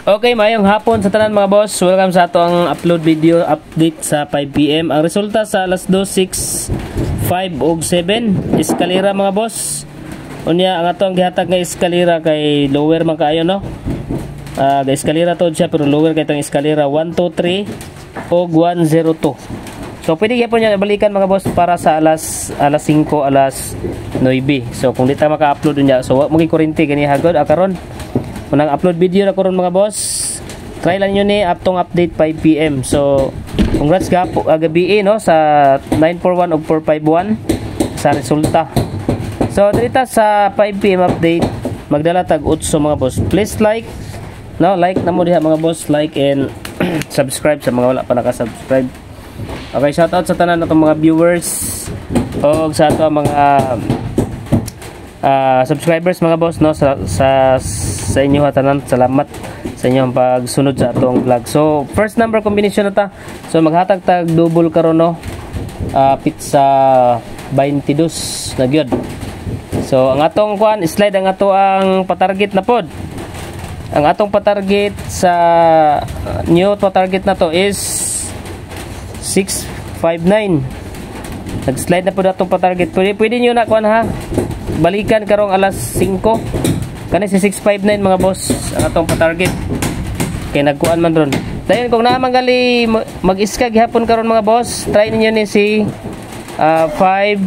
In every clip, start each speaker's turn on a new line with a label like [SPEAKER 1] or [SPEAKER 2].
[SPEAKER 1] Okay, mayong hapon sa tanan mga boss. Welcome sa ato ang upload video update sa 5 PM. Ang resulta sa alas 2, 6, 5 ug 7 eskalera mga boss. Unya ang ato ang gihatag nga eskalera kay lower man kaayo no. Eskalera to siya pero lower kay tong eskalera 123 ug 102. So pwede gyapon niya balikan mga boss para sa alas 5, alas 9. So kung di ta maka-upload niya, so wa mo gi kurente kani hagod karon. Unang upload video na ko ron mga boss. Try lang nyo ni aptong update 5 PM. So congrats gabi no sa 941 ug 451 sa resulta. So dito sa 5 PM update magdala tag 8 mga boss. Please like na mo diha mga boss, like and subscribe sa mga wala pa naka-subscribe. Okay, shout out sa tanan natong mga viewers o sa ato mga subscribers mga boss no sa inyo tanan. Salamat sa inyong pagsunod sa atong vlog. So first number combination na ta. So maghatag tag double karon no. Pizza 22 na gyud. So ang atong kuan slide ang ato ang patarget na pod. Ang atong patarget sa new patarget na to is 659. Nag-slide na po atong patarget. Pwede nyo na kuan ha. Balikan karong alas 5. Kani si 659 mga boss ang atong patarget. Kay nagkuan man ron. Dayon kung naa manggali mag-iska gihapon karon mga boss, try ninyo ni si 5, 4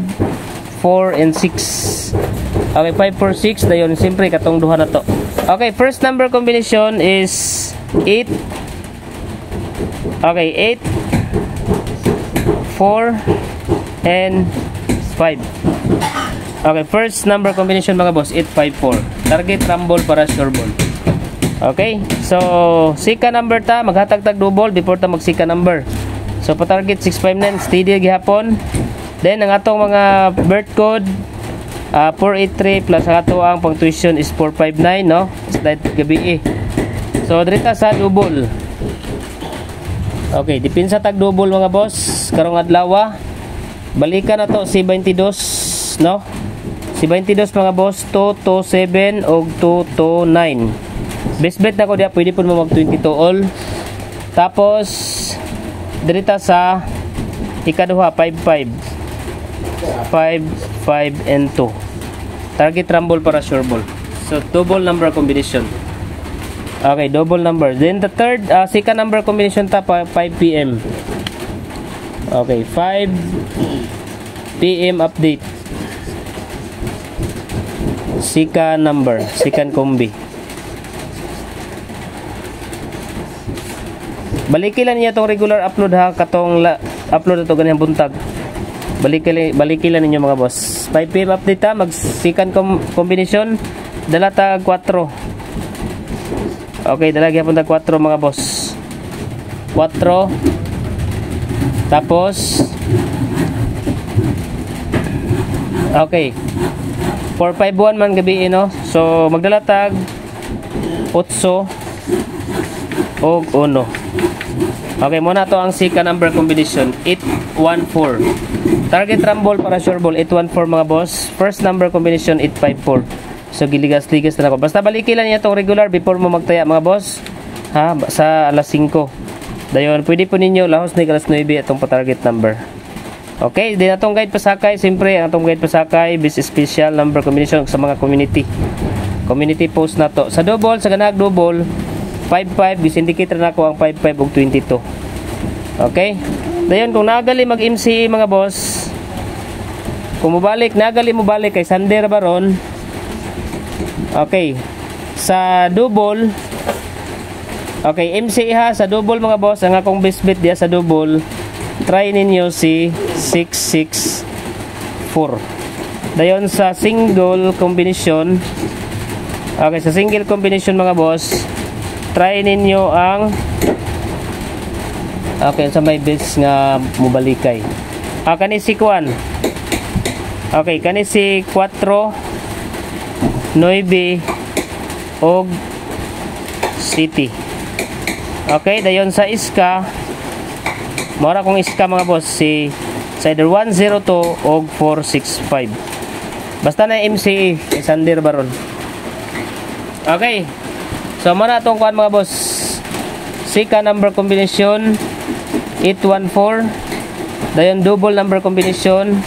[SPEAKER 1] and 6. Okay, 5, 4, 6 dayon siyempre katong duha na to. Okay, first number combination is 8. Okay, 8, 4 and 5. Okay, first number combination mga boss, 854. Target rumble para sure ball. Okay, so sika number ta, maghatag tag double before ta magsika number. So pa target 659 steady gihapon. Then ang atong mga birth code 483 plus ang ato ang pang tuition is 459 no. Slide gabi So dirita sa double. Okay, dipinsa tag double mga boss. Karong adlaw balikan na to si 22 no. Si 22 mga boss, 227 o 229. Best bet na ko diya, pwede po mo mag 22 all. Tapos, dirita sa ikaduha, 55. 5, 5, and 2. Target rumble para sure ball. So, double number combination. Okay, double number. Then the third, second number combination ta, 5 PM. Okay, 5 PM update. Second number, second combi. Balikilan niya tong regular upload ha, katong upload ito ganyan buntag. Balikilan ninyo mga boss. 5 PM update ha, mag second combination, dala tag 4. Okay, dala gyapon tag 4 mga boss. 4. Tapos okay. 451 man gabi no. So magdala tag 8 og 1. Okay, muna to ang sika number combination 814. Target rumble para sure ball 814 mga boss. First number combination 854. So giligas-ligas na ako. Basta balikilan niya tong regular before mo magtaya mga boss. Ha, sa alas 5. Dayon pwede po ninyo lahos ni alas 9 atong pa-target number. Okay, din atong guide pasakay, siyempre ang atong guide pasakay bis special number combination sa mga community post na to. Sa double, sa ganag double 55, gisindicate na ako ang 55 ug 22. Okay? Dayon kung nagali mag MCE mga boss, kung nagali mo balik kay Sander Baron. Okay. Sa double, okay, MCE ha sa double mga boss, ang akong best bet diya sa double. Try ninyo si 664. Dayon sa single combination. Okay, sa single combination mga boss, try ninyo ang okay sa may best nga mubalikay. Kani si Kwan. Okay, kani si 4 9 og City. Okay, dayon sa iska mora kong iska mga boss si either 102 o 465. Basta na MCE Sander Baron. Okay. So mana atong kuan mga boss. Second number combination 814. Dayon double number combination.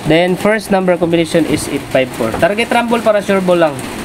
[SPEAKER 1] Then first number combination is 854. Target rumble para sure ball lang.